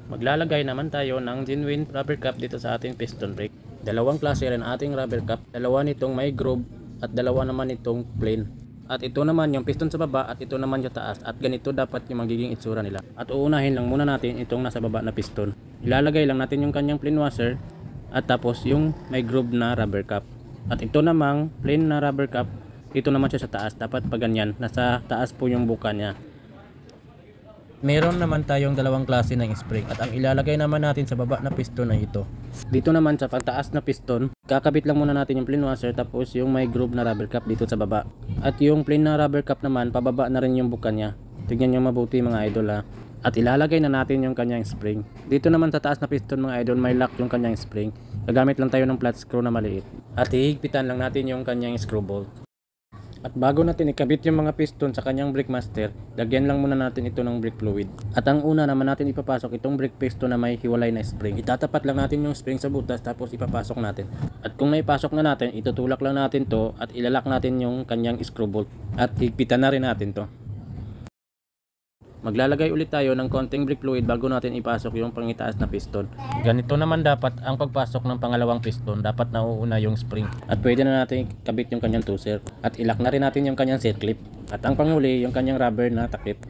Maglalagay naman tayo ng genuine rubber cap dito sa ating piston brake. Dalawang klase rin ating rubber cap, dalawa nitong may groove at dalawa naman itong plain. At ito naman yung piston sa baba at ito naman sa taas, at ganito dapat yung magiging itsura nila. At uunahin lang muna natin itong nasa baba na piston. Ilalagay lang natin yung kanyang plain washer at tapos yung may groove na rubber cap. At ito namang plain na rubber cap, ito naman siya sa taas, dapat pa ganyan, nasa taas po yung buka niya. Meron naman tayong dalawang klase ng spring at ang ilalagay naman natin sa baba na piston ay ito. Dito naman sa pagtaas na piston, kakabit lang muna natin yung plain washer tapos yung may groove na rubber cap dito sa baba. At yung plain na rubber cap naman, pababa na rin yung buka niya. Tignan nyo mabuti mga idol ha. At ilalagay na natin yung kanyang spring. Dito naman sa taas na piston mga idol, may lock yung kanyang spring. Gagamit lang tayo ng flat screw na maliit. At hihigpitan lang natin yung kanyang screw bolt. At bago natin ikabit yung mga piston sa kanyang brake master, lagyan lang muna natin ito ng brake fluid. At ang una naman natin ipapasok itong brake piston na may hiwalay na spring. Itatapat lang natin yung spring sa butas tapos ipapasok natin. At kung naipasok na natin, itutulak lang natin to at ilalak natin yung kanyang screw bolt. At higpitan na rin natin to. Maglalagay ulit tayo ng konting brake fluid bago natin ipasok yung pangitaas na piston. Ganito naman dapat ang pagpasok ng pangalawang piston, dapat nauuna yung spring. At pwede na natin ikabit yung kanyang tuser. At ilak na rin natin yung kanyang set clip. At ang panghuli yung kanyang rubber na takip.